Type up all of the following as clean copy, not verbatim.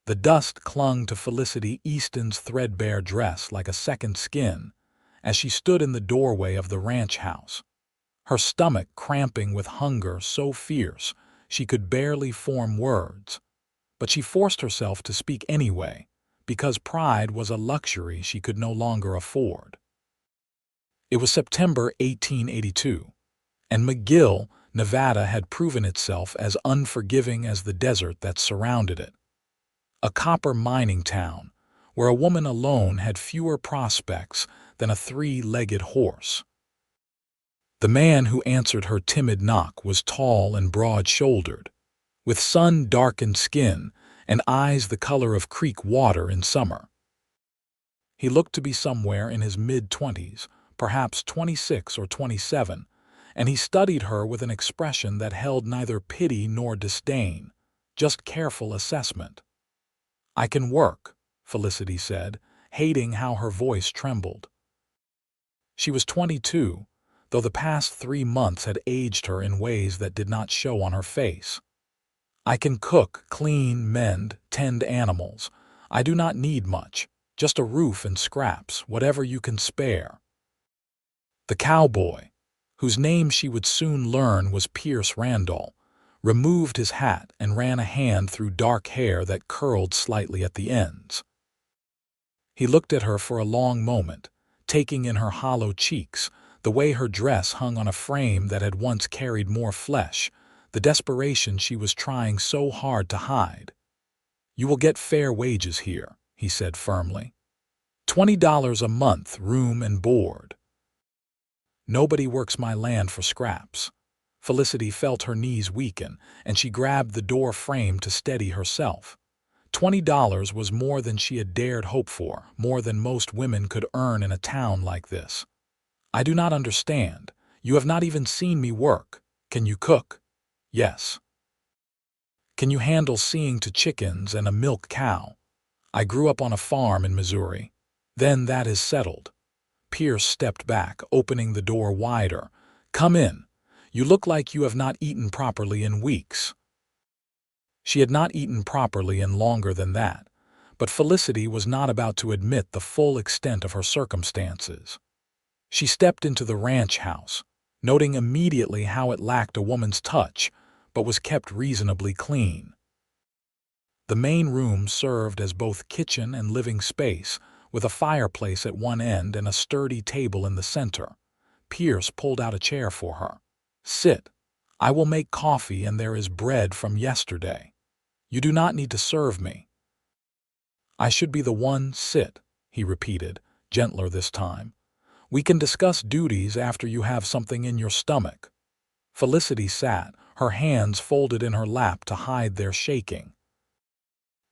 The dust clung to Felicity Easton's threadbare dress like a second skin as she stood in the doorway of the ranch house, her stomach cramping with hunger so fierce she could barely form words. But she forced herself to speak anyway, because pride was a luxury she could no longer afford. It was September 1882, and McGill, Nevada had proven itself as unforgiving as the desert that surrounded it. A copper mining town, where a woman alone had fewer prospects than a three-legged horse. The man who answered her timid knock was tall and broad-shouldered, with sun-darkened skin and eyes the color of creek water in summer. He looked to be somewhere in his mid-20s, perhaps 26 or 27, and he studied her with an expression that held neither pity nor disdain, just careful assessment. "I can work," Felicity said, hating how her voice trembled. She was 22, though the past 3 months had aged her in ways that did not show on her face. "I can cook, clean, mend, tend animals. I do not need much, just a roof and scraps, whatever you can spare." The cowboy, whose name she would soon learn was Pierce Randall, removed his hat and ran a hand through dark hair that curled slightly at the ends. He looked at her for a long moment, taking in her hollow cheeks, the way her dress hung on a frame that had once carried more flesh, the desperation she was trying so hard to hide. "You will get fair wages here," he said firmly. $20 a month, room and board." "Nobody works my land for scraps." Felicity felt her knees weaken, and she grabbed the door frame to steady herself. $20 was more than she had dared hope for, more than most women could earn in a town like this. "I do not understand. You have not even seen me work. Can you cook?" "Yes." "Can you handle seeing to chickens and a milk cow?" "I grew up on a farm in Missouri." "Then that is settled." Pierce stepped back, opening the door wider. "Come in. You look like you have not eaten properly in weeks." She had not eaten properly in longer than that, but Felicity was not about to admit the full extent of her circumstances. She stepped into the ranch house, noting immediately how it lacked a woman's touch, but was kept reasonably clean. The main room served as both kitchen and living space, with a fireplace at one end and a sturdy table in the center. Pierce pulled out a chair for her. "Sit. I will make coffee, and there is bread from yesterday. You do not need to serve me." "I should be the one. Sit," he repeated, gentler this time. "We can discuss duties after you have something in your stomach." Felicity sat, her hands folded in her lap to hide their shaking.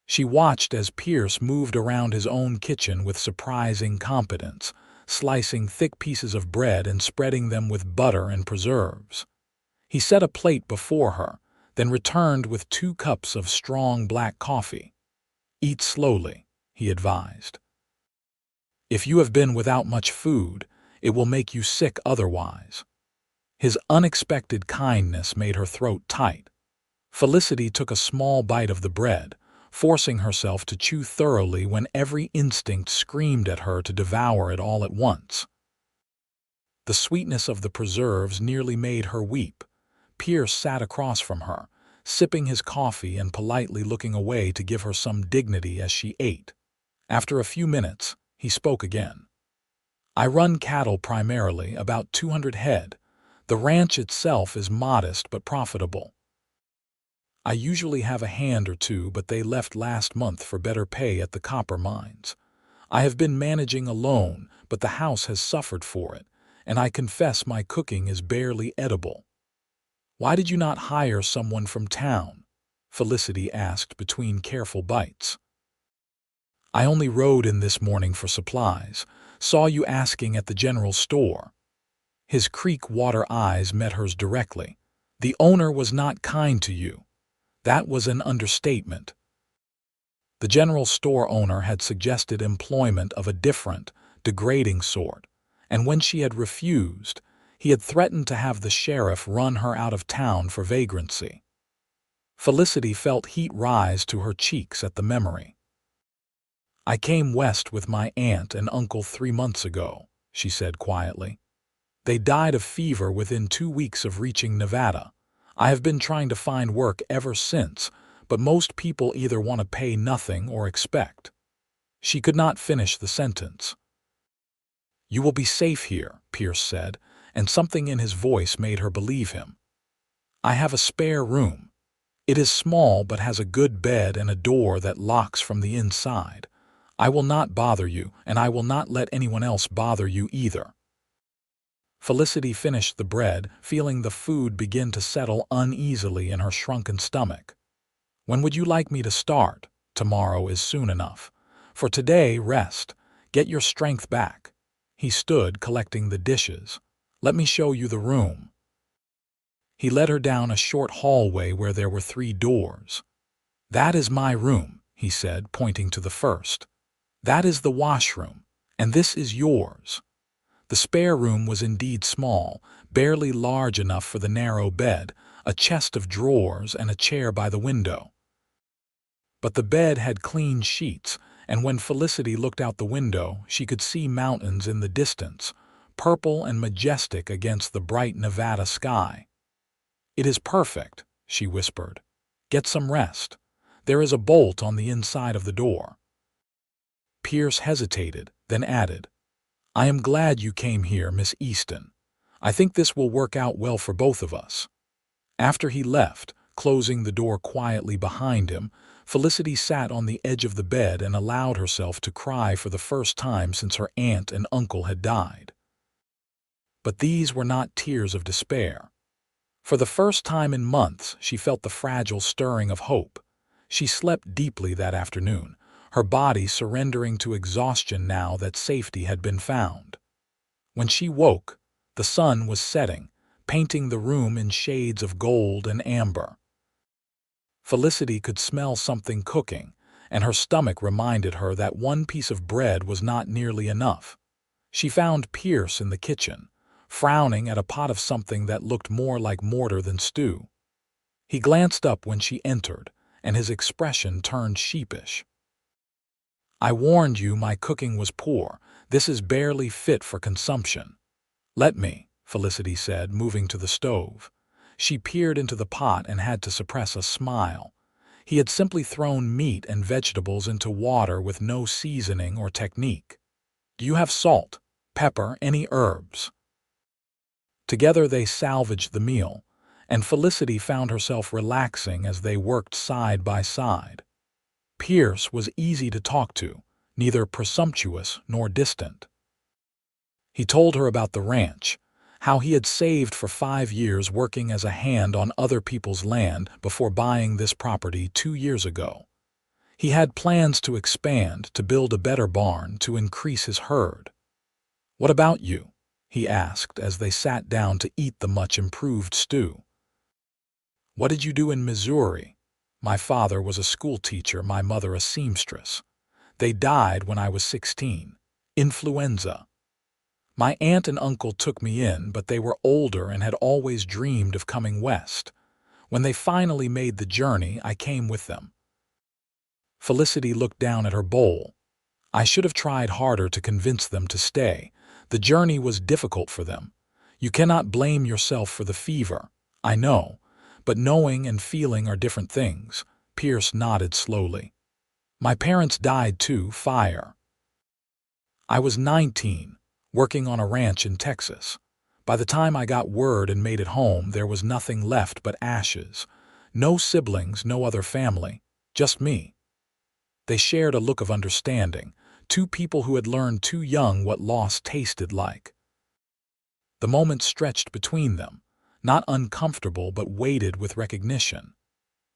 She watched as Pierce moved around his own kitchen with surprising competence, slicing thick pieces of bread and spreading them with butter and preserves. He set a plate before her, then returned with 2 cups of strong black coffee. "Eat slowly," he advised. "If you have been without much food, it will make you sick otherwise." His unexpected kindness made her throat tight. Felicity took a small bite of the bread, forcing herself to chew thoroughly when every instinct screamed at her to devour it all at once. The sweetness of the preserves nearly made her weep. Pierce sat across from her, sipping his coffee and politely looking away to give her some dignity as she ate. After a few minutes, he spoke again. "I run cattle primarily, about 200 head. The ranch itself is modest but profitable. I usually have a hand or two, but they left last month for better pay at the copper mines. I have been managing alone, but the house has suffered for it, and I confess my cooking is barely edible." "Why did you not hire someone from town?" Felicity asked between careful bites. "I only rode in this morning for supplies. Saw you asking at the general store." His creek water eyes met hers directly. "The owner was not kind to you." That was an understatement. The general store owner had suggested employment of a different, degrading sort, and when she had refused, he had threatened to have the sheriff run her out of town for vagrancy. Felicity felt heat rise to her cheeks at the memory. "I came west with my aunt and uncle 3 months ago," she said quietly. "They died of fever within 2 weeks of reaching Nevada. I have been trying to find work ever since, but most people either want to pay nothing or expect." She could not finish the sentence. "You will be safe here," Pierce said, and something in his voice made her believe him. "I have a spare room. It is small but has a good bed and a door that locks from the inside. I will not bother you, and I will not let anyone else bother you either." Felicity finished the bread, feeling the food begin to settle uneasily in her shrunken stomach. "When would you like me to start? Tomorrow is soon enough. For today, rest. Get your strength back." He stood collecting the dishes. "Let me show you the room." He led her down a short hallway where there were 3 doors. "That is my room," he said, pointing to the first. "That is the washroom, and this is yours." The spare room was indeed small, barely large enough for the narrow bed, a chest of drawers, and a chair by the window. But the bed had clean sheets, and when Felicity looked out the window, she could see mountains in the distance, purple and majestic against the bright Nevada sky. "It is perfect," she whispered. "Get some rest. There is a bolt on the inside of the door." Pierce hesitated, then added, "I am glad you came here, Miss Easton. I think this will work out well for both of us." After he left, closing the door quietly behind him, Felicity sat on the edge of the bed and allowed herself to cry for the first time since her aunt and uncle had died. But these were not tears of despair. For the first time in months, she felt the fragile stirring of hope. She slept deeply that afternoon, her body surrendering to exhaustion now that safety had been found. When she woke, the sun was setting, painting the room in shades of gold and amber. Felicity could smell something cooking, and her stomach reminded her that one piece of bread was not nearly enough. She found Pierce in the kitchen, frowning at a pot of something that looked more like mortar than stew. He glanced up when she entered, and his expression turned sheepish. "I warned you my cooking was poor. This is barely fit for consumption." "Let me," Felicity said, moving to the stove. She peered into the pot and had to suppress a smile. He had simply thrown meat and vegetables into water with no seasoning or technique. "Do you have salt, pepper, any herbs?" Together they salvaged the meal, and Felicity found herself relaxing as they worked side by side. Pierce was easy to talk to, neither presumptuous nor distant. He told her about the ranch, how he had saved for 5 years working as a hand on other people's land before buying this property 2 years ago. He had plans to expand, to build a better barn, to increase his herd. "What about you?" he asked as they sat down to eat the much-improved stew. "What did you do in Missouri?" "My father was a school teacher, my mother a seamstress. They died when I was 16. Influenza. My aunt and uncle took me in, but they were older and had always dreamed of coming west. When they finally made the journey, I came with them." Felicity looked down at her bowl. "I should have tried harder to convince them to stay. The journey was difficult for them. You cannot blame yourself for the fever. I know. But knowing and feeling are different things." Pierce nodded slowly. "My parents died too, fire. I was 19, working on a ranch in Texas. By the time I got word and made it home, there was nothing left but ashes. No siblings, no other family, just me." They shared a look of understanding, 2 people who had learned too young what loss tasted like. The moment stretched between them, not uncomfortable but weighted with recognition.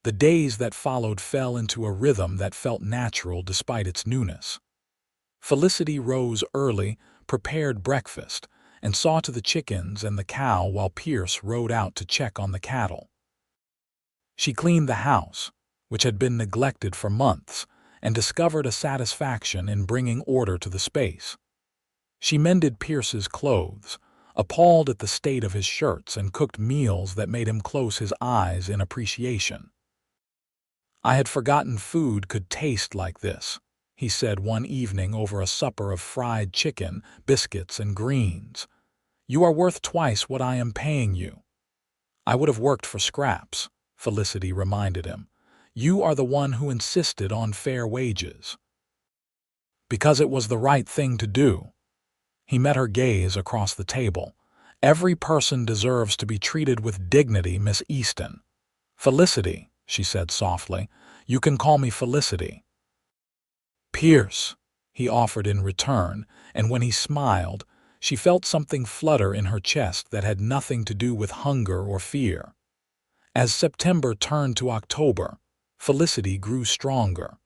The days that followed fell into a rhythm that felt natural despite its newness. Felicity rose early, prepared breakfast, and saw to the chickens and the cow while Pierce rode out to check on the cattle. She cleaned the house, which had been neglected for months, and discovered a satisfaction in bringing order to the space. She mended Pierce's clothes, appalled at the state of his shirts, and cooked meals that made him close his eyes in appreciation. "I had forgotten food could taste like this," he said one evening over a supper of fried chicken, biscuits, and greens. "You are worth twice what I am paying you." "I would have worked for scraps," Felicity reminded him. "You are the one who insisted on fair wages." "Because it was the right thing to do." He met her gaze across the table. "Every person deserves to be treated with dignity, Miss Easton." "Felicity," she said softly. "You can call me Felicity." "Pierce," he offered in return, and when he smiled, she felt something flutter in her chest that had nothing to do with hunger or fear. As September turned to October, Felicity grew stronger.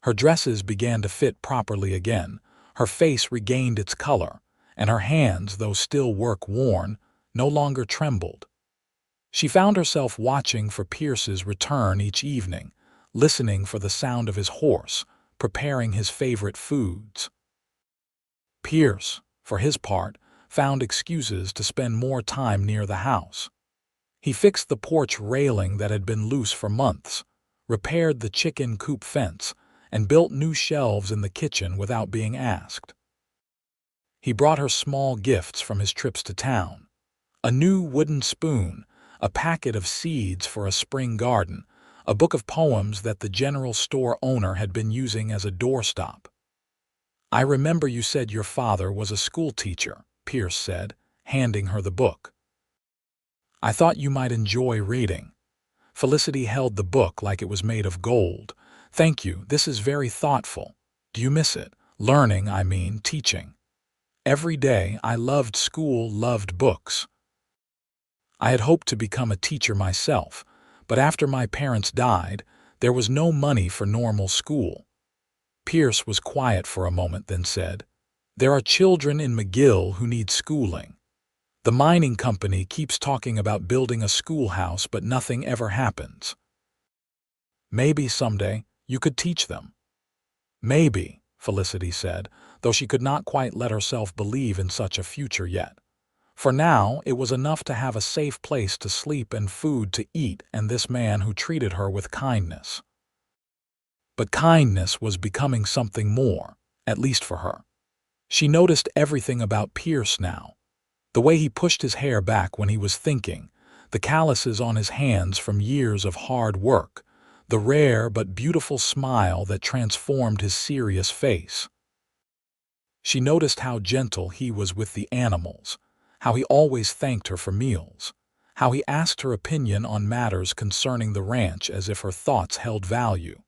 Her dresses began to fit properly again, her face regained its color, and her hands, though still work-worn, no longer trembled. She found herself watching for Pierce's return each evening, listening for the sound of his horse, preparing his favorite foods. Pierce, for his part, found excuses to spend more time near the house. He fixed the porch railing that had been loose for months, repaired the chicken coop fence, and built new shelves in the kitchen without being asked. He brought her small gifts from his trips to town: a new wooden spoon, a packet of seeds for a spring garden, a book of poems that the general store owner had been using as a doorstop. "I remember you said your father was a school teacher," Pierce said, handing her the book. "I thought you might enjoy reading." Felicity held the book like it was made of gold. "Thank you, this is very thoughtful. Do you miss it? Learning, I mean, teaching." "Every day I loved school, loved books. I had hoped to become a teacher myself, but after my parents died, there was no money for normal school." Pierce was quiet for a moment, then said, "There are children in McGill who need schooling. The mining company keeps talking about building a schoolhouse, but nothing ever happens. Maybe someday you could teach them." "Maybe," Felicity said, though she could not quite let herself believe in such a future yet. For now, it was enough to have a safe place to sleep and food to eat and this man who treated her with kindness. But kindness was becoming something more, at least for her. She noticed everything about Pierce now: the way he pushed his hair back when he was thinking, the calluses on his hands from years of hard work, the rare but beautiful smile that transformed his serious face. She noticed how gentle he was with the animals, how he always thanked her for meals, how he asked her opinion on matters concerning the ranch as if her thoughts held value.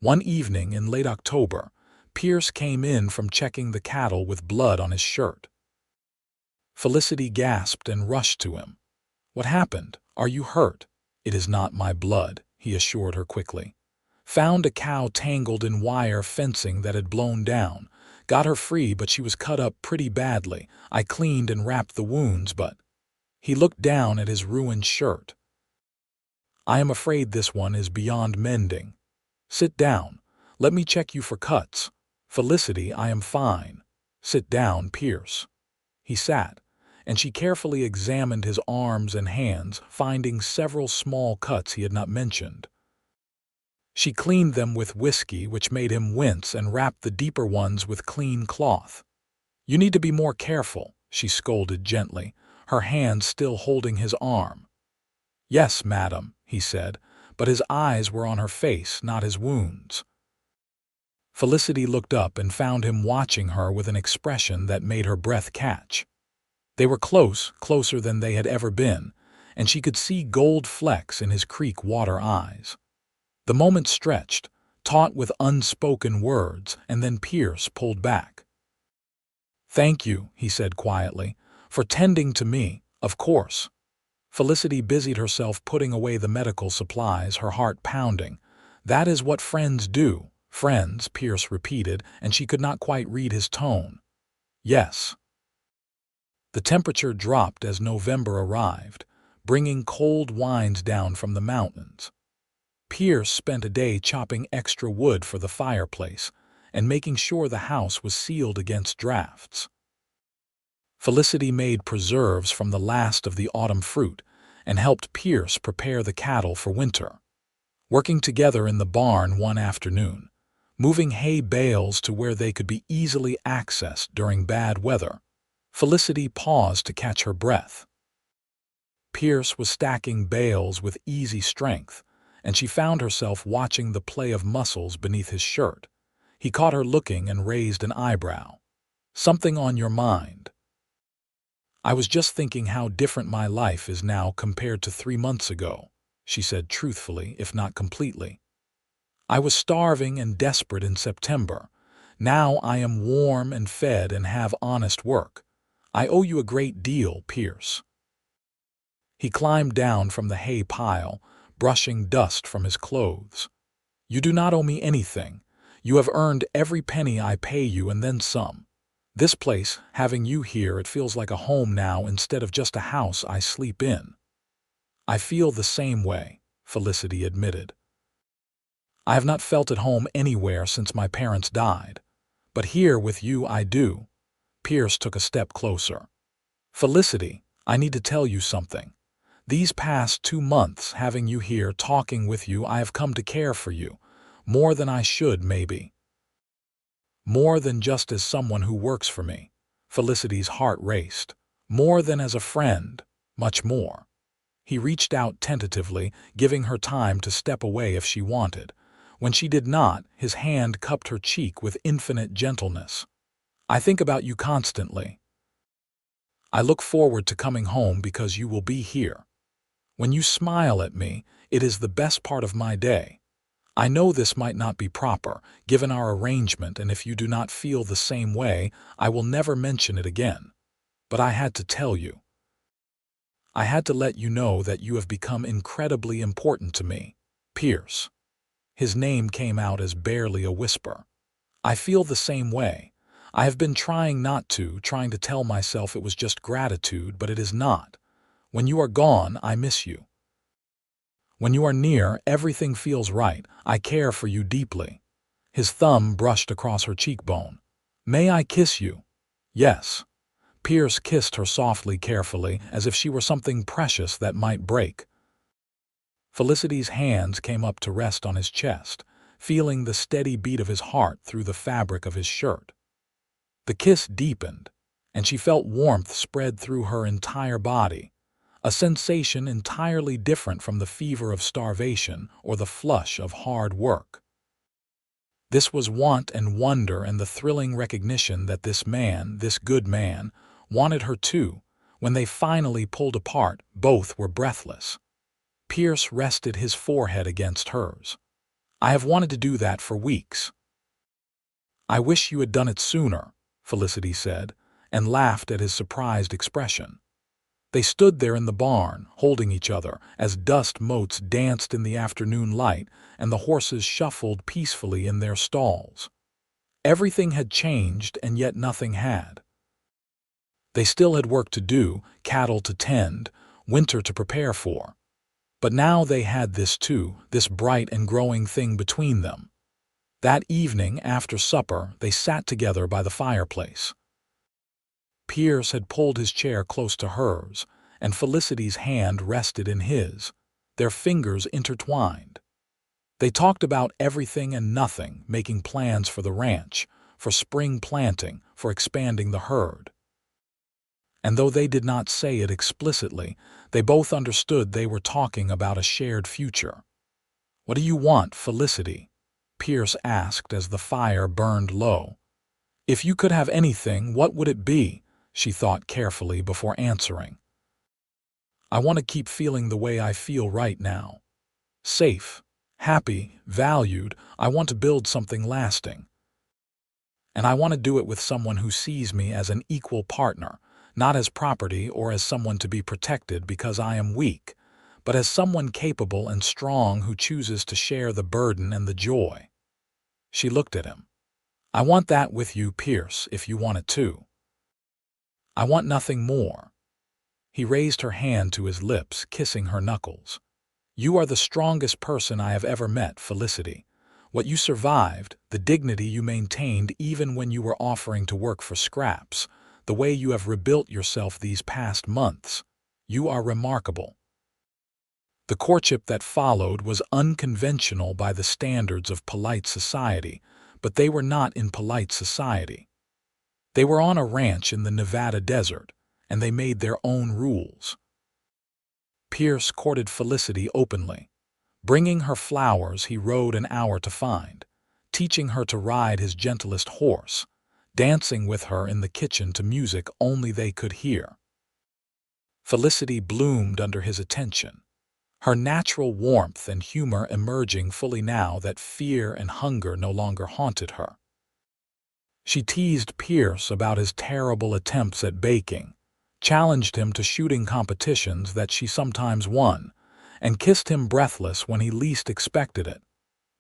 One evening in late October, Pierce came in from checking the cattle with blood on his shirt. Felicity gasped and rushed to him. "What happened? Are you hurt?" "It is not my blood," he assured her quickly. "Found a cow tangled in wire fencing that had blown down. Got her free, but she was cut up pretty badly. I cleaned and wrapped the wounds, but—" He looked down at his ruined shirt. "I am afraid this one is beyond mending. Sit down. Let me check you for cuts." "Felicity, I am fine." "Sit down, Pierce." He sat, and she carefully examined his arms and hands, finding several small cuts he had not mentioned. She cleaned them with whiskey, which made him wince, and wrapped the deeper ones with clean cloth. "You need to be more careful," she scolded gently, her hand still holding his arm. "Yes, madam," he said, but his eyes were on her face, not his wounds. Felicity looked up and found him watching her with an expression that made her breath catch. They were close, closer than they had ever been, and she could see gold flecks in his creek water eyes. The moment stretched, taut with unspoken words, and then Pierce pulled back. "Thank you," he said quietly, "for tending to me, of course." Felicity busied herself putting away the medical supplies, her heart pounding. "That is what friends do." "Friends," Pierce repeated, and she could not quite read his tone. "Yes." The temperature dropped as November arrived, bringing cold winds down from the mountains. Pierce spent a day chopping extra wood for the fireplace and making sure the house was sealed against drafts. Felicity made preserves from the last of the autumn fruit and helped Pierce prepare the cattle for winter. working together in the barn one afternoon, moving hay bales to where they could be easily accessed during bad weather. Felicity paused to catch her breath. Pierce was stacking bales with easy strength, and she found herself watching the play of muscles beneath his shirt. He caught her looking and raised an eyebrow. "Something on your mind?" "I was just thinking how different my life is now compared to 3 months ago," she said truthfully, if not completely. "I was starving and desperate in September. Now I am warm and fed and have honest work. I owe you a great deal, Pierce." He climbed down from the hay pile, brushing dust from his clothes. "You do not owe me anything. You have earned every penny I pay you and then some. This place, having you here, it feels like a home now instead of just a house I sleep in." "I feel the same way," Felicity admitted. "I have not felt at home anywhere since my parents died. But here with you I do." Pierce took a step closer. "Felicity, I need to tell you something. These past 2 months, having you here, talking with you, I have come to care for you, more than I should, maybe. More than just as someone who works for me." Felicity's heart raced. "More than as a friend, much more." He reached out tentatively, giving her time to step away if she wanted. When she did not, his hand cupped her cheek with infinite gentleness. "I think about you constantly. I look forward to coming home because you will be here. When you smile at me, it is the best part of my day. I know this might not be proper, given our arrangement, and if you do not feel the same way, I will never mention it again. But I had to tell you. I had to let you know that you have become incredibly important to me, Pierce." His name came out as barely a whisper. "I feel the same way. I have been trying to tell myself it was just gratitude, but it is not. When you are gone, I miss you. When you are near, everything feels right. I care for you deeply." His thumb brushed across her cheekbone. "May I kiss you?" "Yes." Pierce kissed her softly, carefully, as if she were something precious that might break. Felicity's hands came up to rest on his chest, feeling the steady beat of his heart through the fabric of his shirt. The kiss deepened, and she felt warmth spread through her entire body, a sensation entirely different from the fever of starvation or the flush of hard work. This was want and wonder and the thrilling recognition that this man, this good man, wanted her too. When they finally pulled apart, both were breathless. Pierce rested his forehead against hers. "I have wanted to do that for weeks." "I wish you had done it sooner," Felicity said, and laughed at his surprised expression. They stood there in the barn, holding each other, as dust motes danced in the afternoon light and the horses shuffled peacefully in their stalls. Everything had changed, and yet nothing had. They still had work to do, cattle to tend, winter to prepare for. But now they had this too, this bright and growing thing between them. That evening, after supper, they sat together by the fireplace. Pierce had pulled his chair close to hers, and Felicity's hand rested in his, their fingers intertwined. They talked about everything and nothing, making plans for the ranch, for spring planting, for expanding the herd. And though they did not say it explicitly, they both understood they were talking about a shared future. "What do you want, Felicity?" Pierce asked as the fire burned low. "If you could have anything, what would it be?" she thought carefully before answering. "I want to keep feeling the way I feel right now. Safe, happy, valued. I want to build something lasting. And I want to do it with someone who sees me as an equal partner, not as property or as someone to be protected because I am weak, but as someone capable and strong who chooses to share the burden and the joy." She looked at him. "I want that with you, Pierce, if you want it too. I want nothing more." He raised her hand to his lips, kissing her knuckles. "You are the strongest person I have ever met, Felicity. What you survived, the dignity you maintained even when you were offering to work for scraps, the way you have rebuilt yourself these past months. You are remarkable." The courtship that followed was unconventional by the standards of polite society, but they were not in polite society. They were on a ranch in the Nevada desert, and they made their own rules. Pierce courted Felicity openly. Bringing her flowers he rode an hour to find, teaching her to ride his gentlest horse, dancing with her in the kitchen to music only they could hear. Felicity bloomed under his attention, her natural warmth and humor emerging fully now that fear and hunger no longer haunted her. She teased Pierce about his terrible attempts at baking, challenged him to shooting competitions that she sometimes won, and kissed him breathless when he least expected it.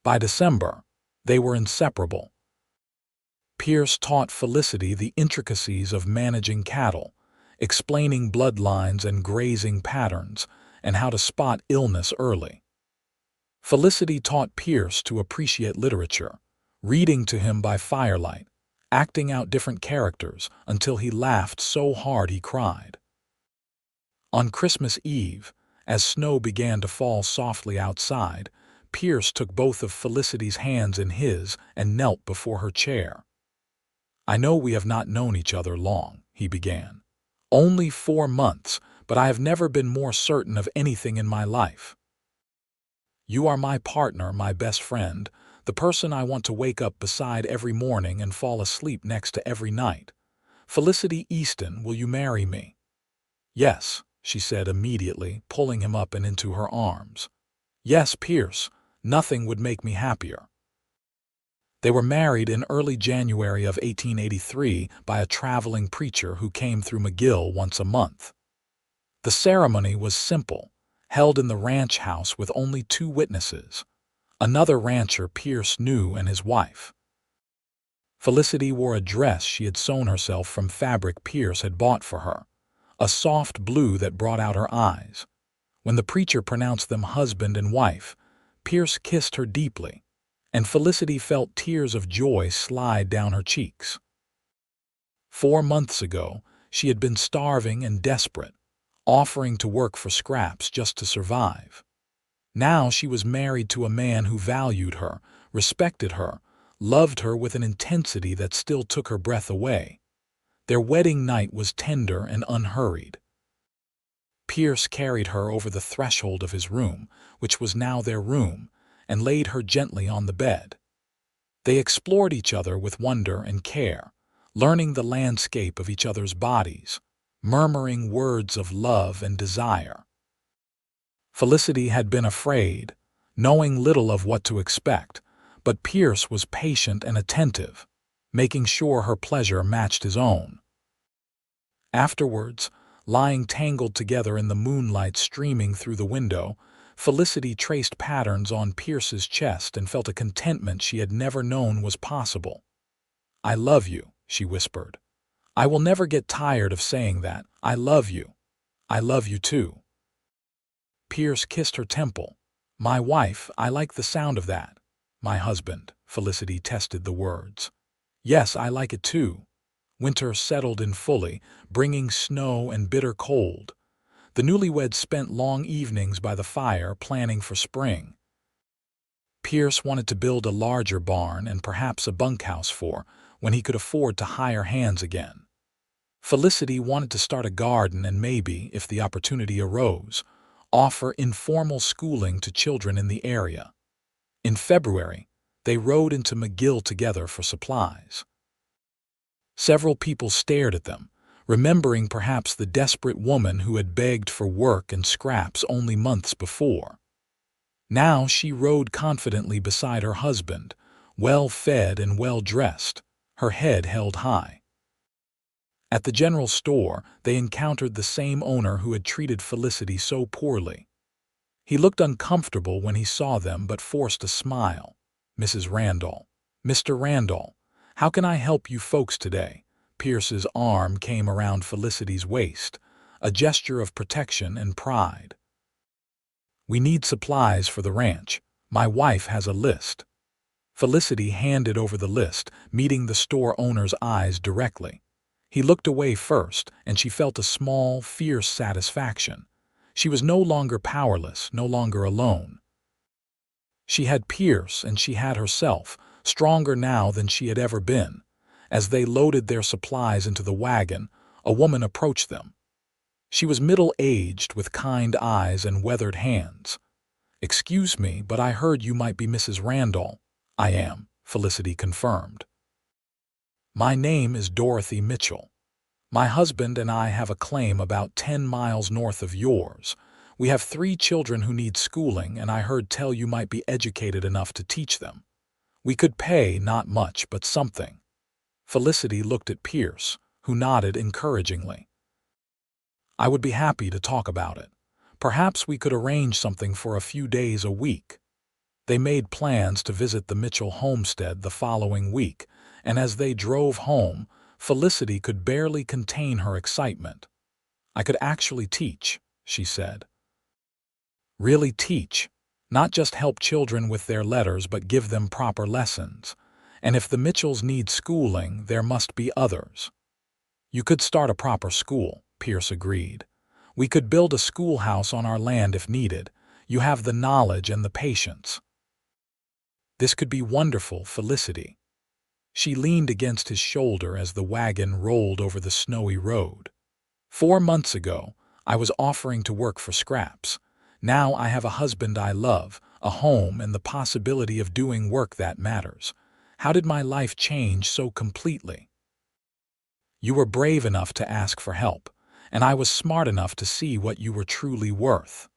By December, they were inseparable. Pierce taught Felicity the intricacies of managing cattle, explaining bloodlines and grazing patterns, and how to spot illness early. Felicity taught Pierce to appreciate literature, reading to him by firelight, acting out different characters until he laughed so hard he cried. On Christmas Eve, as snow began to fall softly outside, Pierce took both of Felicity's hands in his and knelt before her chair. "I know we have not known each other long," he began. "Only 4 months, but I have never been more certain of anything in my life. You are my partner, my best friend, the person I want to wake up beside every morning and fall asleep next to every night. Felicity Easton, will you marry me?" "Yes," she said immediately, pulling him up and into her arms. "Yes, Pierce, nothing would make me happier." They were married in early January of 1883 by a traveling preacher who came through McGill once a month. The ceremony was simple, held in the ranch house with only 2 witnesses, another rancher Pierce knew and his wife. Felicity wore a dress she had sewn herself from fabric Pierce had bought for her, a soft blue that brought out her eyes. When the preacher pronounced them husband and wife, Pierce kissed her deeply, and Felicity felt tears of joy slide down her cheeks. 4 months ago, she had been starving and desperate, offering to work for scraps just to survive. Now she was married to a man who valued her, respected her, loved her with an intensity that still took her breath away. Their wedding night was tender and unhurried. Pierce carried her over the threshold of his room, which was now their room, and laid her gently on the bed. They explored each other with wonder and care, learning the landscape of each other's bodies, murmuring words of love and desire. Felicity had been afraid, knowing little of what to expect, but Pierce was patient and attentive, making sure her pleasure matched his own. Afterwards, lying tangled together in the moonlight streaming through the window, Felicity traced patterns on Pierce's chest and felt a contentment she had never known was possible. "I love you," she whispered. "I will never get tired of saying that. I love you. I love you too." Pierce kissed her temple. "My wife, I like the sound of that." "My husband," Felicity tested the words. "Yes, I like it too." Winter settled in fully, bringing snow and bitter cold. The newlyweds spent long evenings by the fire planning for spring. Pierce wanted to build a larger barn and perhaps a bunkhouse when he could afford to hire hands again. Felicity wanted to start a garden and maybe, if the opportunity arose, offer informal schooling to children in the area. In February, they rode into McGill together for supplies. Several people stared at them, remembering perhaps the desperate woman who had begged for work and scraps only months before. Now she rode confidently beside her husband, well-fed and well-dressed, her head held high. At the general store, they encountered the same owner who had treated Felicity so poorly. He looked uncomfortable when he saw them but forced a smile. "Mrs. Randall." "Mr. Randall, how can I help you folks today?" Pierce's arm came around Felicity's waist, a gesture of protection and pride. "We need supplies for the ranch. My wife has a list." Felicity handed over the list, meeting the store owner's eyes directly. He looked away first, and she felt a small, fierce satisfaction. She was no longer powerless, no longer alone. She had Pierce and she had herself, stronger now than she had ever been. As they loaded their supplies into the wagon, a woman approached them. She was middle-aged, with kind eyes and weathered hands. "Excuse me, but I heard you might be Mrs. Randall." "I am," Felicity confirmed. "My name is Dorothy Mitchell. My husband and I have a claim about 10 miles north of yours. We have 3 children who need schooling, and I heard tell you might be educated enough to teach them. We could pay not much, but something." Felicity looked at Pierce, who nodded encouragingly. "I would be happy to talk about it. Perhaps we could arrange something for a few days a week." They made plans to visit the Mitchell homestead the following week, and as they drove home, Felicity could barely contain her excitement. "I could actually teach," she said. "Really teach. Not just help children with their letters, but give them proper lessons. And if the Mitchells need schooling, there must be others." "You could start a proper school," Pierce agreed. "We could build a schoolhouse on our land if needed. You have the knowledge and the patience." "This could be wonderful, Felicity." She leaned against his shoulder as the wagon rolled over the snowy road. "4 months ago, I was offering to work for scraps. Now I have a husband I love, a home, and the possibility of doing work that matters. How did my life change so completely?" "You were brave enough to ask for help, and I was smart enough to see what you were truly worth."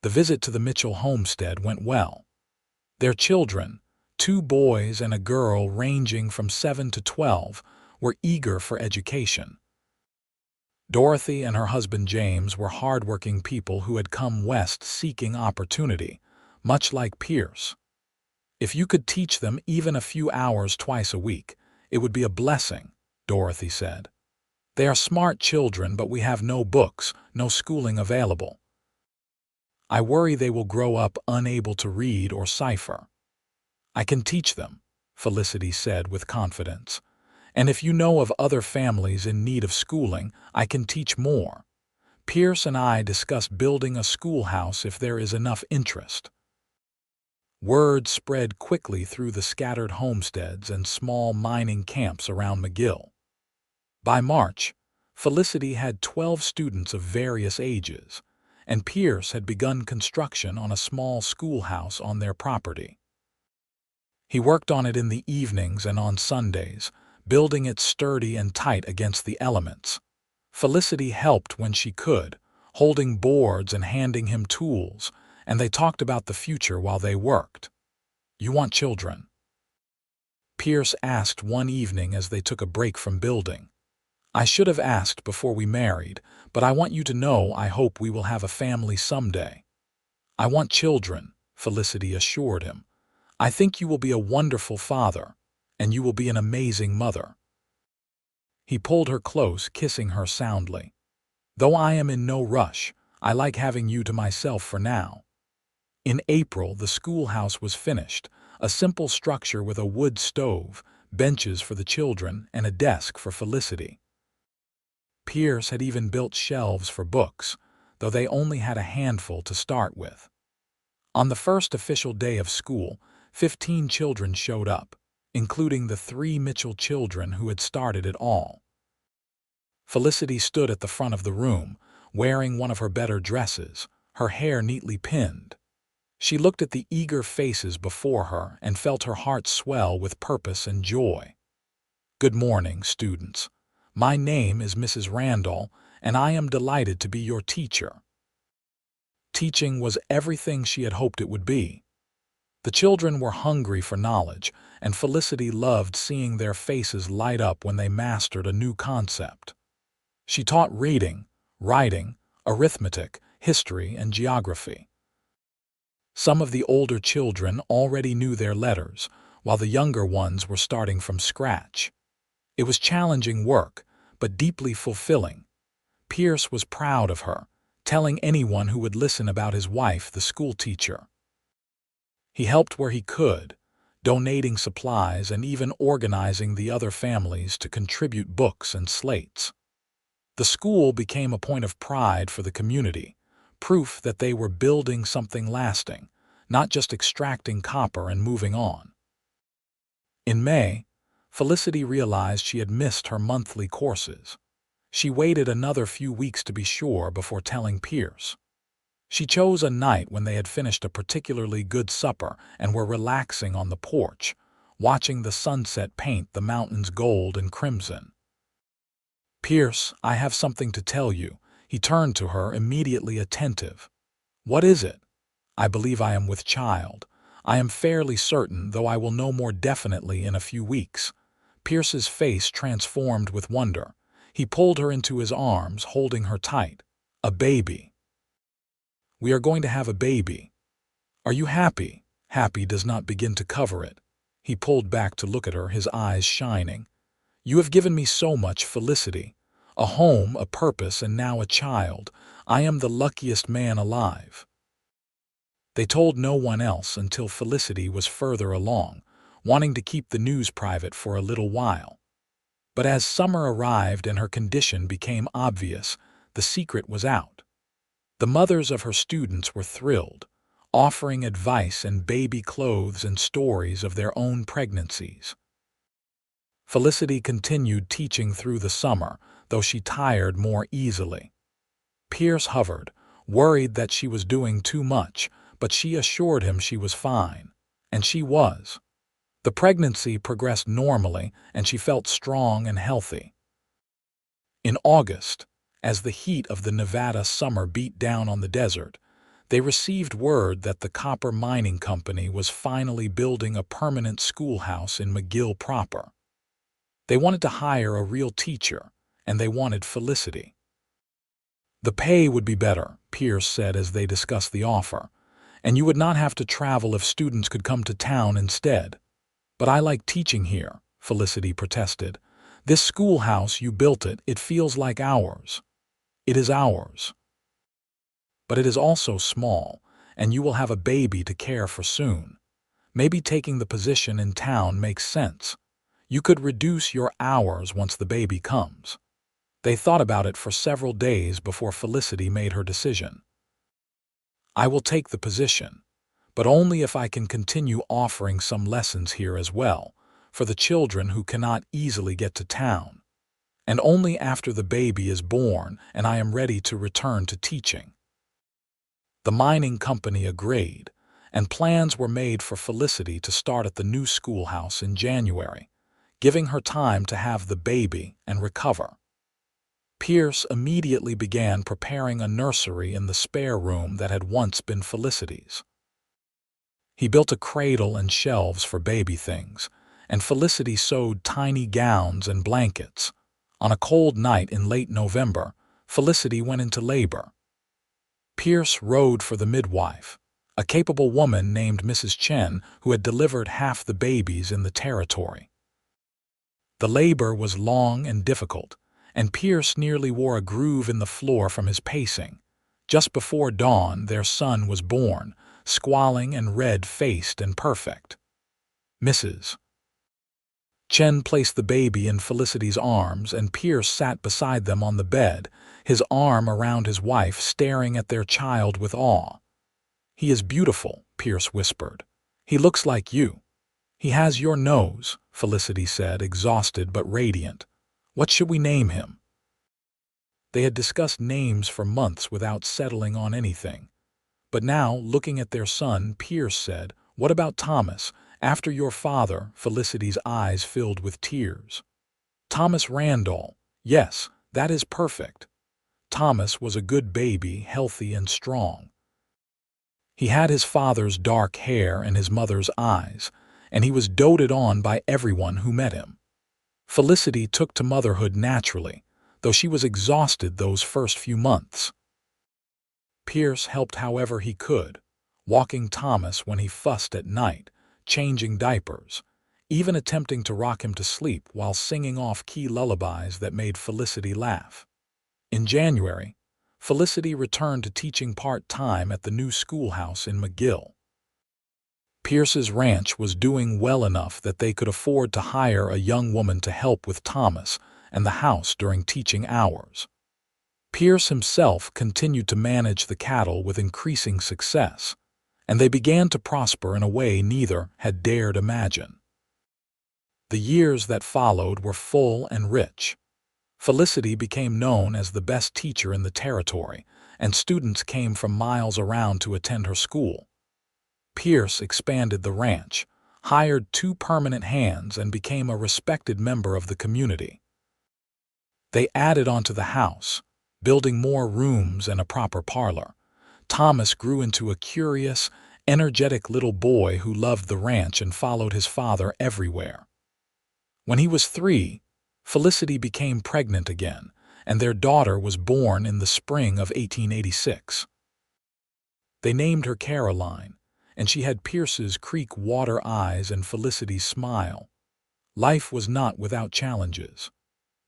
The visit to the Mitchell homestead went well. Their children, 2 boys and a girl ranging from 7 to 12, were eager for education. Dorothy and her husband James were hardworking people who had come west seeking opportunity, much like Pierce. "If you could teach them even a few hours twice a week, it would be a blessing," Dorothy said. "They are smart children, but we have no books, no schooling available. I worry they will grow up unable to read or cipher." "I can teach them," Felicity said with confidence. "And if you know of other families in need of schooling, I can teach more. Pierce and I discussed building a schoolhouse if there is enough interest." Word spread quickly through the scattered homesteads and small mining camps around McGill. By March, Felicity had 12 students of various ages, and Pierce had begun construction on a small schoolhouse on their property. He worked on it in the evenings and on Sundays, building it sturdy and tight against the elements. Felicity helped when she could, holding boards and handing him tools, and they talked about the future while they worked. "You want children?" Pierce asked one evening as they took a break from building. "I should have asked before we married, but I want you to know I hope we will have a family someday." "I want children," Felicity assured him. "I think you will be a wonderful father, and you will be an amazing mother." He pulled her close, kissing her soundly. "Though I am in no rush, I like having you to myself for now." In April, the schoolhouse was finished, a simple structure with a wood stove, benches for the children, and a desk for Felicity. Pierce had even built shelves for books, though they only had a handful to start with. On the first official day of school, 15 children showed up, including the 3 Mitchell children who had started it all. Felicity stood at the front of the room, wearing one of her better dresses, her hair neatly pinned. She looked at the eager faces before her and felt her heart swell with purpose and joy. "Good morning, students. My name is Mrs. Randall, and I am delighted to be your teacher." Teaching was everything she had hoped it would be. The children were hungry for knowledge, and Felicity loved seeing their faces light up when they mastered a new concept. She taught reading, writing, arithmetic, history, and geography. Some of the older children already knew their letters, while the younger ones were starting from scratch. It was challenging work, but deeply fulfilling. Pierce was proud of her, telling anyone who would listen about his wife, the schoolteacher. He helped where he could, donating supplies and even organizing the other families to contribute books and slates. The school became a point of pride for the community, proof that they were building something lasting, not just extracting copper and moving on. In May, Felicity realized she had missed her monthly courses. She waited another few weeks to be sure before telling Pierce. She chose a night when they had finished a particularly good supper and were relaxing on the porch, watching the sunset paint the mountains gold and crimson. "Pierce, I have something to tell you." He turned to her, immediately attentive. "What is it?" "I believe I am with child. I am fairly certain, though I will know more definitely in a few weeks." Pierce's face transformed with wonder. He pulled her into his arms, holding her tight. "A baby. We are going to have a baby. Are you happy?" Happy does not begin to cover it. He pulled back to look at her, his eyes shining. "You have given me so much, Felicity. A home, a purpose, and now a child. I am the luckiest man alive." They told no one else until Felicity was further along, wanting to keep the news private for a little while. But as summer arrived and her condition became obvious, the secret was out. The mothers of her students were thrilled, offering advice and baby clothes and stories of their own pregnancies. Felicity continued teaching through the summer, though she tired more easily. Pierce hovered, worried that she was doing too much, but she assured him she was fine. And she was. The pregnancy progressed normally, and she felt strong and healthy. In August, as the heat of the Nevada summer beat down on the desert, they received word that the copper mining company was finally building a permanent schoolhouse in McGill proper. They wanted to hire a real teacher, and they wanted Felicity. "The pay would be better," Pierce said as they discussed the offer, "and you would not have to travel if students could come to town instead." "But I like teaching here," Felicity protested. "This schoolhouse, you built it. It feels like ours." "It is ours. But it is also small, and you will have a baby to care for soon. Maybe taking the position in town makes sense. You could reduce your hours once the baby comes." They thought about it for several days before Felicity made her decision. "I will take the position, but only if I can continue offering some lessons here as well, for the children who cannot easily get to town. And only after the baby is born and I am ready to return to teaching." The mining company agreed, and plans were made for Felicity to start at the new schoolhouse in January, giving her time to have the baby and recover. Pierce immediately began preparing a nursery in the spare room that had once been Felicity's. He built a cradle and shelves for baby things, and Felicity sewed tiny gowns and blankets. On a cold night in late November, Felicity went into labor. Pierce rode for the midwife, a capable woman named Mrs. Chen who had delivered half the babies in the territory. The labor was long and difficult, and Pierce nearly wore a groove in the floor from his pacing. Just before dawn, their son was born, squalling and red-faced and perfect. Mrs. Chen placed the baby in Felicity's arms, and Pierce sat beside them on the bed, his arm around his wife, staring at their child with awe. "He is beautiful," Pierce whispered. "He looks like you." "He has your nose," Felicity said, exhausted but radiant. "What should we name him?" They had discussed names for months without settling on anything. But now, looking at their son, Pierce said, "What about Thomas? After your father?" Felicity's eyes filled with tears. "Thomas Randall. Yes, that is perfect." Thomas was a good baby, healthy and strong. He had his father's dark hair and his mother's eyes, and he was doted on by everyone who met him. Felicity took to motherhood naturally, though she was exhausted those first few months. Pierce helped however he could, walking Thomas when he fussed at night, changing diapers, even attempting to rock him to sleep while singing off-key lullabies that made Felicity laugh. In January, Felicity returned to teaching part-time at the new schoolhouse in McGill. Pierce's ranch was doing well enough that they could afford to hire a young woman to help with Thomas and the house during teaching hours. Pierce himself continued to manage the cattle with increasing success, and they began to prosper in a way neither had dared imagine. The years that followed were full and rich. Felicity became known as the best teacher in the territory, and students came from miles around to attend her school. Pierce expanded the ranch, hired 2 permanent hands, and became a respected member of the community. They added onto the house, building more rooms and a proper parlor. Thomas grew into a curious, energetic little boy who loved the ranch and followed his father everywhere. When he was 3, Felicity became pregnant again, and their daughter was born in the spring of 1886. They named her Caroline, and she had Pierce's creek water eyes and Felicity's smile. Life was not without challenges.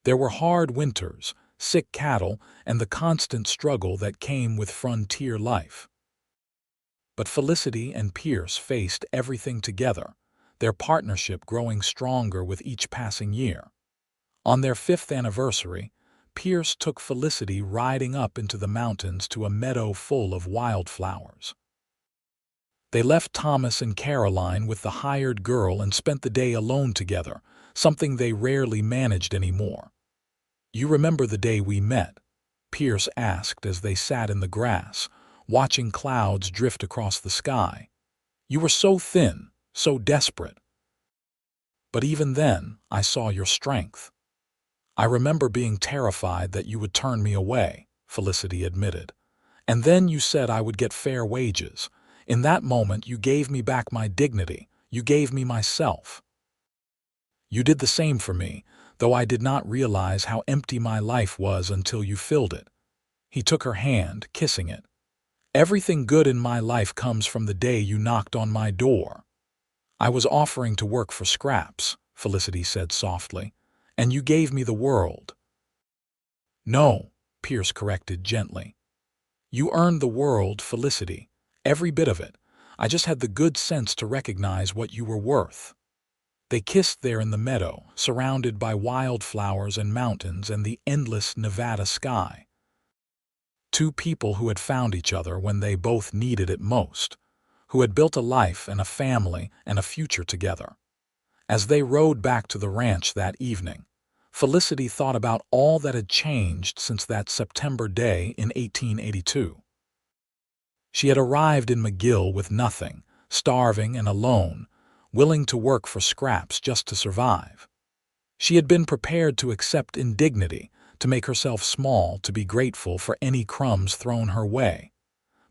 There were hard winters, sick cattle, and the constant struggle that came with frontier life. But Felicity and Pierce faced everything together, their partnership growing stronger with each passing year. On their 5th anniversary, Pierce took Felicity riding up into the mountains to a meadow full of wildflowers. They left Thomas and Caroline with the hired girl and spent the day alone together, something they rarely managed anymore. "You remember the day we met?" Pierce asked as they sat in the grass, watching clouds drift across the sky. "You were so thin, so desperate. But even then, I saw your strength." "I remember being terrified that you would turn me away," Felicity admitted. "And then you said I would get fair wages. In that moment, you gave me back my dignity. You gave me myself. You did the same for me, though I did not realize how empty my life was until you filled it." He took her hand, kissing it. "Everything good in my life comes from the day you knocked on my door." "I was offering to work for scraps," Felicity said softly, "and you gave me the world." "No," Pierce corrected gently. "You earned the world, Felicity, every bit of it. I just had the good sense to recognize what you were worth." They kissed there in the meadow, surrounded by wildflowers and mountains and the endless Nevada sky. 2 people who had found each other when they both needed it most, who had built a life and a family and a future together. As they rode back to the ranch that evening, Felicity thought about all that had changed since that September day in 1882. She had arrived in McGill with nothing, starving and alone, willing to work for scraps just to survive. She had been prepared to accept indignity, to make herself small, to be grateful for any crumbs thrown her way.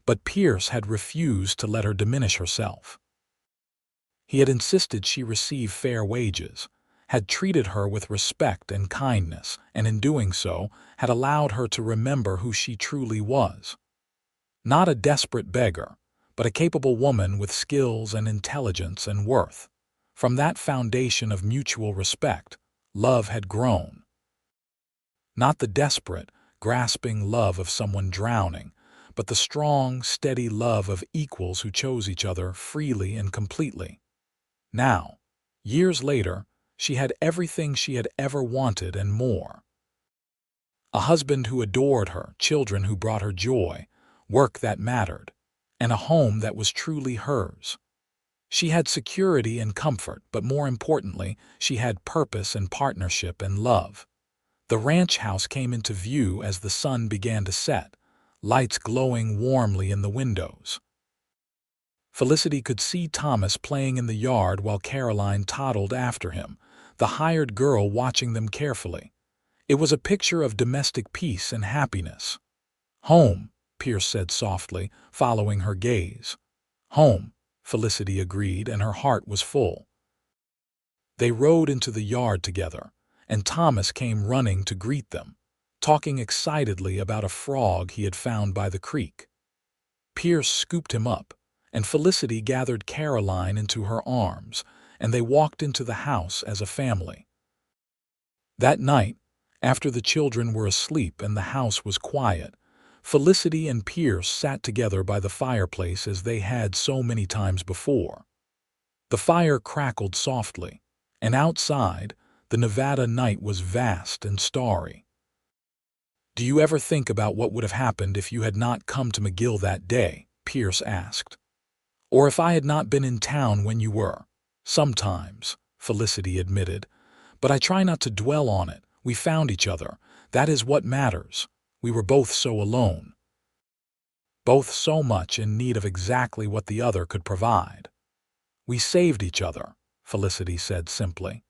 But Pierce had refused to let her diminish herself. He had insisted she receive fair wages, had treated her with respect and kindness, and in doing so, had allowed her to remember who she truly was. Not a desperate beggar, but a capable woman with skills and intelligence and worth. From that foundation of mutual respect, love had grown. Not the desperate, grasping love of someone drowning, but the strong, steady love of equals who chose each other freely and completely. Now, years later, she had everything she had ever wanted and more. A husband who adored her, children who brought her joy, work that mattered, and a home that was truly hers. She had security and comfort, but more importantly, she had purpose and partnership and love. The ranch house came into view as the sun began to set, lights glowing warmly in the windows. Felicity could see Thomas playing in the yard while Caroline toddled after him, the hired girl watching them carefully. It was a picture of domestic peace and happiness. "Home," Pierce said softly, following her gaze. "Home," Felicity agreed, and her heart was full. They rode into the yard together, and Thomas came running to greet them, talking excitedly about a frog he had found by the creek. Pierce scooped him up, and Felicity gathered Caroline into her arms, and they walked into the house as a family. That night, after the children were asleep and the house was quiet, Felicity and Pierce sat together by the fireplace as they had so many times before. The fire crackled softly, and outside, the Nevada night was vast and starry. "Do you ever think about what would have happened if you had not come to McGill that day?" Pierce asked. "Or if I had not been in town when you were?" "Sometimes," Felicity admitted, "but I try not to dwell on it. We found each other. That is what matters. We were both so alone. Both so much in need of exactly what the other could provide." "We saved each other," Felicity said simply.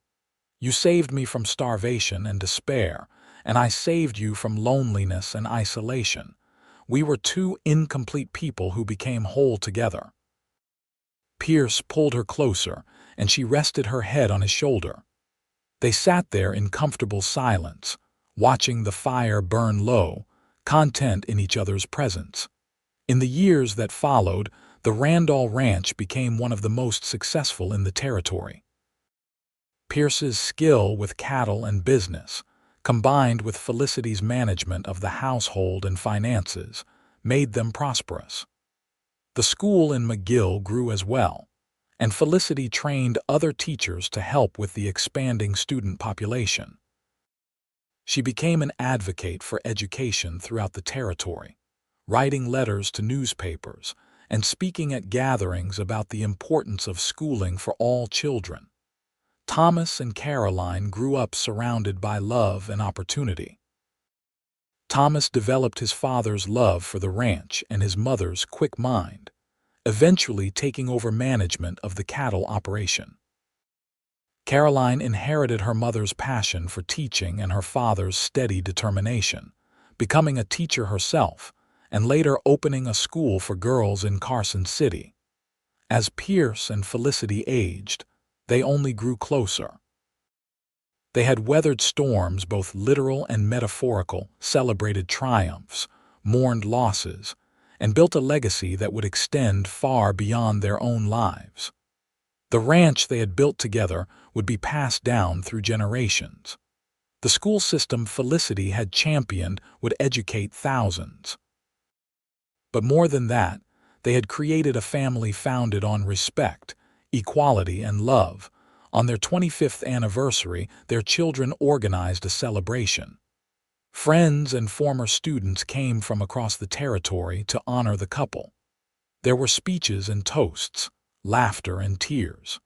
"You saved me from starvation and despair, and I saved you from loneliness and isolation. We were two incomplete people who became whole together." Pierce pulled her closer, and she rested her head on his shoulder. They sat there in comfortable silence, watching the fire burn low, content in each other's presence. In the years that followed, the Randall Ranch became one of the most successful in the territory. Pierce's skill with cattle and business, combined with Felicity's management of the household and finances, made them prosperous. The school in McGill grew as well, and Felicity trained other teachers to help with the expanding student population. She became an advocate for education throughout the territory, writing letters to newspapers and speaking at gatherings about the importance of schooling for all children. Thomas and Caroline grew up surrounded by love and opportunity. Thomas developed his father's love for the ranch and his mother's quick mind, eventually taking over management of the cattle operation. Caroline inherited her mother's passion for teaching and her father's steady determination, becoming a teacher herself and later opening a school for girls in Carson City. As Pierce and Felicity aged, they only grew closer. They had weathered storms, both literal and metaphorical, celebrated triumphs, mourned losses, and built a legacy that would extend far beyond their own lives. The ranch they had built together would be passed down through generations. The school system Felicity had championed would educate thousands. But more than that, they had created a family founded on respect, equality, and love. On their 25th anniversary, their children organized a celebration. Friends and former students came from across the territory to honor the couple. There were speeches and toasts, laughter and tears.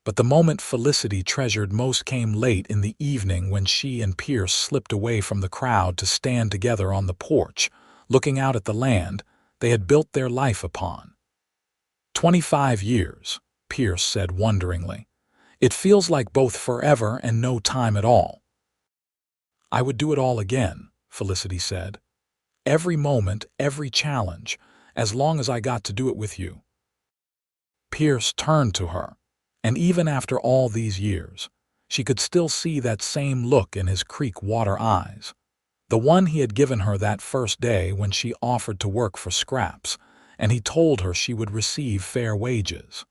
But the moment Felicity treasured most came late in the evening when she and Pierce slipped away from the crowd to stand together on the porch, looking out at the land they had built their life upon. 25 years, Pierce said wonderingly. "It feels like both forever and no time at all." "I would do it all again," Felicity said. "Every moment, every challenge, as long as I got to do it with you." Pierce turned to her, and even after all these years, she could still see that same look in his creek water eyes, the one he had given her that first day when she offered to work for scraps, and he told her she would receive fair wages.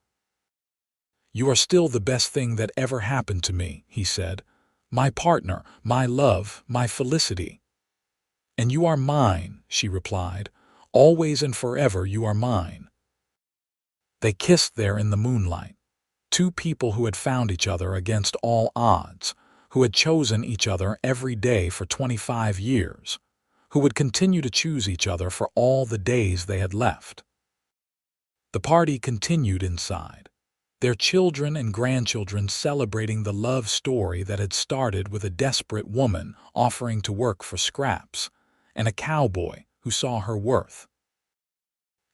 "You are still the best thing that ever happened to me," he said. "My partner, my love, my Felicity." "And you are mine," she replied. "Always and forever you are mine." They kissed there in the moonlight, two people who had found each other against all odds, who had chosen each other every day for 25 years, who would continue to choose each other for all the days they had left. The party continued inside, their children and grandchildren celebrating the love story that had started with a desperate woman offering to work for scraps, and a cowboy who saw her worth.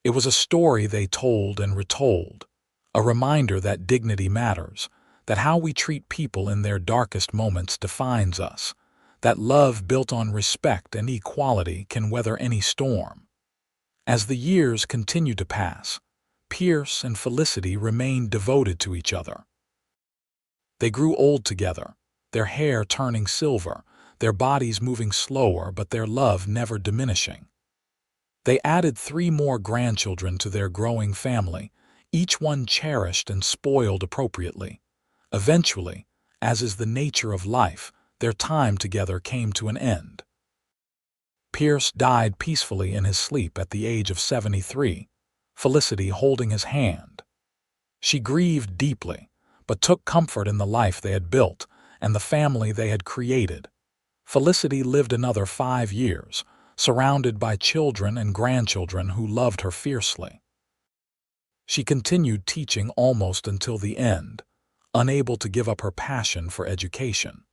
It was a story they told and retold, a reminder that dignity matters, that how we treat people in their darkest moments defines us, that love built on respect and equality can weather any storm. As the years continued to pass, Pierce and Felicity remained devoted to each other. They grew old together, their hair turning silver, their bodies moving slower but their love never diminishing. They added 3 more grandchildren to their growing family, each one cherished and spoiled appropriately. Eventually, as is the nature of life, their time together came to an end. Pierce died peacefully in his sleep at the age of 73, Felicity holding his hand. She grieved deeply, but took comfort in the life they had built and the family they had created. Felicity lived another 5 years, surrounded by children and grandchildren who loved her fiercely. She continued teaching almost until the end, unable to give up her passion for education.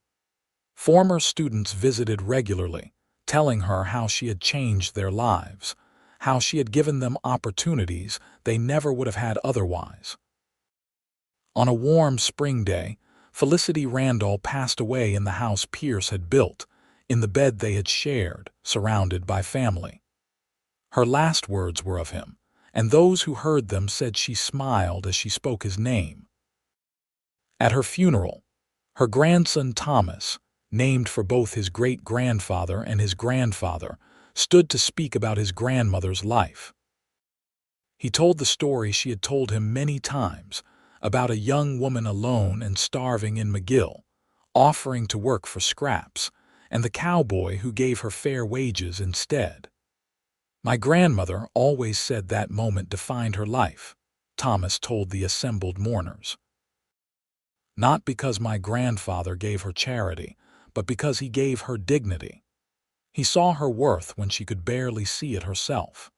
Former students visited regularly, telling her how she had changed their lives, how she had given them opportunities they never would have had otherwise. On a warm spring day, Felicity Randall passed away in the house Pierce had built, in the bed they had shared, surrounded by family. Her last words were of him, and those who heard them said she smiled as she spoke his name. At her funeral, her grandson Thomas, named for both his great-grandfather and his grandfather, stood to speak about his grandmother's life. He told the story she had told him many times, about a young woman alone and starving in McGill, offering to work for scraps, and the cowboy who gave her fair wages instead. "My grandmother always said that moment defined her life," Thomas told the assembled mourners. "Not because my grandfather gave her charity, but because he gave her dignity. He saw her worth when she could barely see it herself."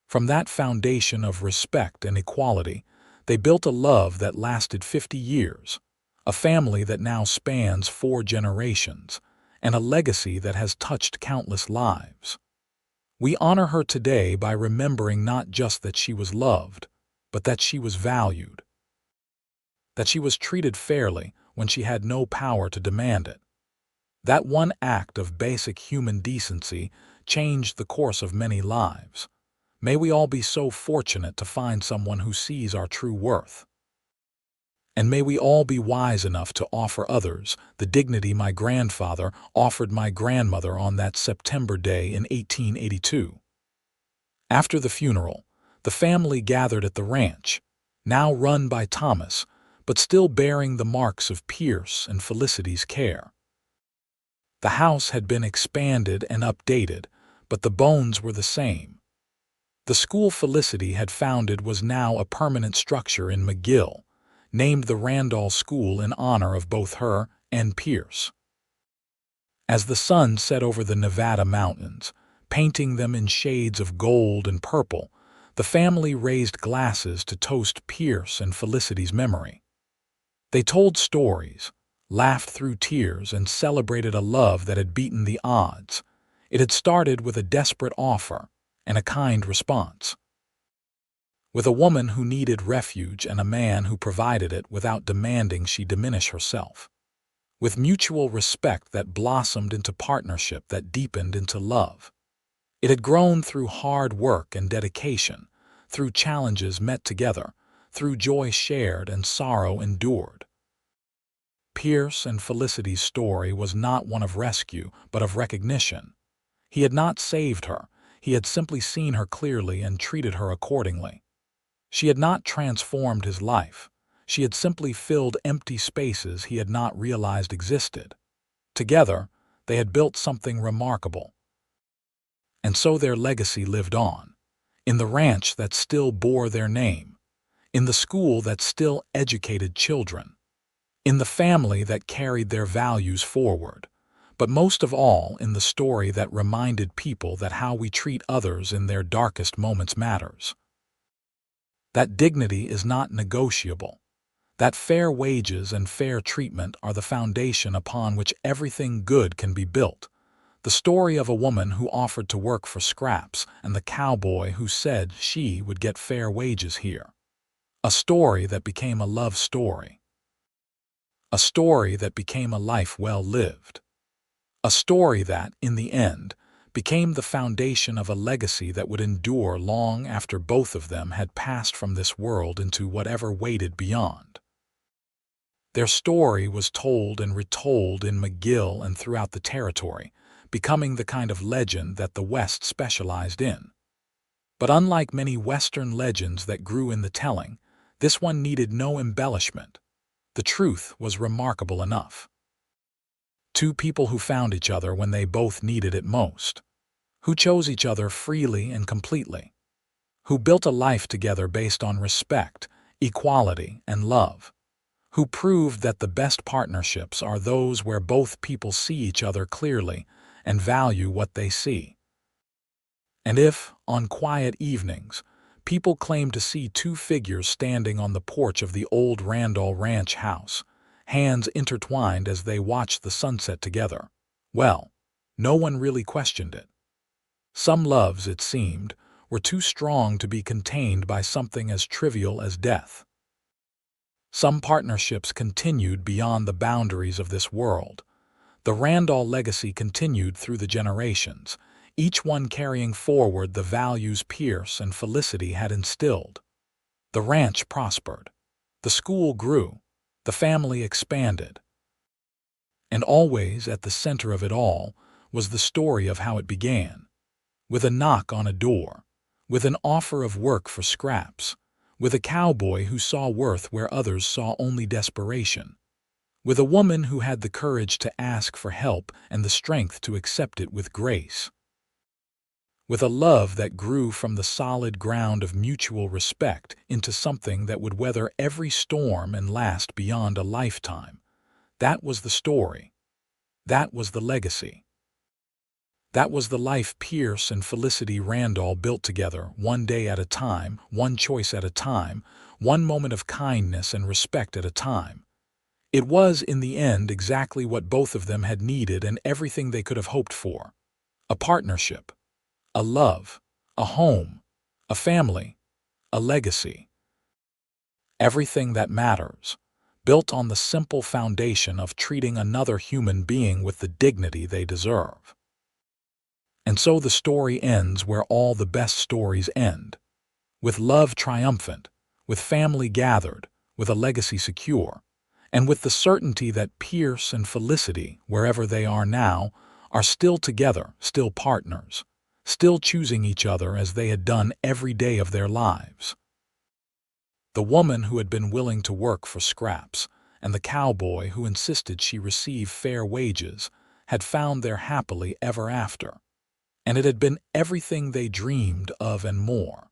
From that foundation of respect and equality, they built a love that lasted 50 years, a family that now spans 4 generations, and a legacy that has touched countless lives. We honor her today by remembering not just that she was loved, but that she was valued, that she was treated fairly when she had no power to demand it. That one act of basic human decency changed the course of many lives. May we all be so fortunate to find someone who sees our true worth. And may we all be wise enough to offer others the dignity my grandfather offered my grandmother on that September day in 1882. After the funeral, the family gathered at the ranch, now run by Thomas, but still bearing the marks of Pierce and Felicity's care. The house had been expanded and updated, but the bones were the same. The school Felicity had founded was now a permanent structure in McGill, named the Randall School in honor of both her and Pierce. As the sun set over the Nevada mountains, painting them in shades of gold and purple, the family raised glasses to toast Pierce and Felicity's memory. They told stories, laughed through tears, and celebrated a love that had beaten the odds. It had started with a desperate offer and a kind response, with a woman who needed refuge and a man who provided it without demanding she diminish herself, with mutual respect that blossomed into partnership that deepened into love. It had grown through hard work and dedication, through challenges met together, through joy shared and sorrow endured. Pierce and Felicity's story was not one of rescue, but of recognition. He had not saved her. He had simply seen her clearly and treated her accordingly. She had not transformed his life. She had simply filled empty spaces he had not realized existed. Together, they had built something remarkable. And so their legacy lived on, in the ranch that still bore their name, in the school that still educated children, in the family that carried their values forward, but most of all in the story that reminded people that how we treat others in their darkest moments matters. That dignity is not negotiable. That fair wages and fair treatment are the foundation upon which everything good can be built. The story of a woman who offered to work for scraps and the cowboy who said she would get fair wages here. A story that became a love story. A story that became a life well lived. A story that, in the end, became the foundation of a legacy that would endure long after both of them had passed from this world into whatever waited beyond. Their story was told and retold in McGill and throughout the territory, becoming the kind of legend that the West specialized in. But unlike many Western legends that grew in the telling, this one needed no embellishment. The truth was remarkable enough. 2 people who found each other when they both needed it most, who chose each other freely and completely, who built a life together based on respect, equality, and love, who proved that the best partnerships are those where both people see each other clearly and value what they see. And if, on quiet evenings, people claim to see two figures standing on the porch of the old Randall Ranch house, hands intertwined as they watched the sunset together, well, no one really questioned it. Some loves, it seemed, were too strong to be contained by something as trivial as death. Some partnerships continued beyond the boundaries of this world. The Randall legacy continued through the generations, each one carrying forward the values Pierce and Felicity had instilled. The ranch prospered. The school grew. The family expanded. And always at the center of it all was the story of how it began. With a knock on a door, with an offer of work for scraps, with a cowboy who saw worth where others saw only desperation, with a woman who had the courage to ask for help and the strength to accept it with grace, with a love that grew from the solid ground of mutual respect into something that would weather every storm and last beyond a lifetime. That was the story. That was the legacy. That was the life Pierce and Felicity Randall built together, one day at a time, one choice at a time, one moment of kindness and respect at a time. It was, in the end, exactly what both of them had needed and everything they could have hoped for. A partnership, a love, a home, a family, a legacy. Everything that matters, built on the simple foundation of treating another human being with the dignity they deserve. And so the story ends where all the best stories end, with love triumphant, with family gathered, with a legacy secure, and with the certainty that Pierce and Felicity, wherever they are now, are still together, still partners, still choosing each other as they had done every day of their lives. The woman who had been willing to work for scraps, and the cowboy who insisted she receive fair wages, had found their happily ever after. And it had been everything they dreamed of and more.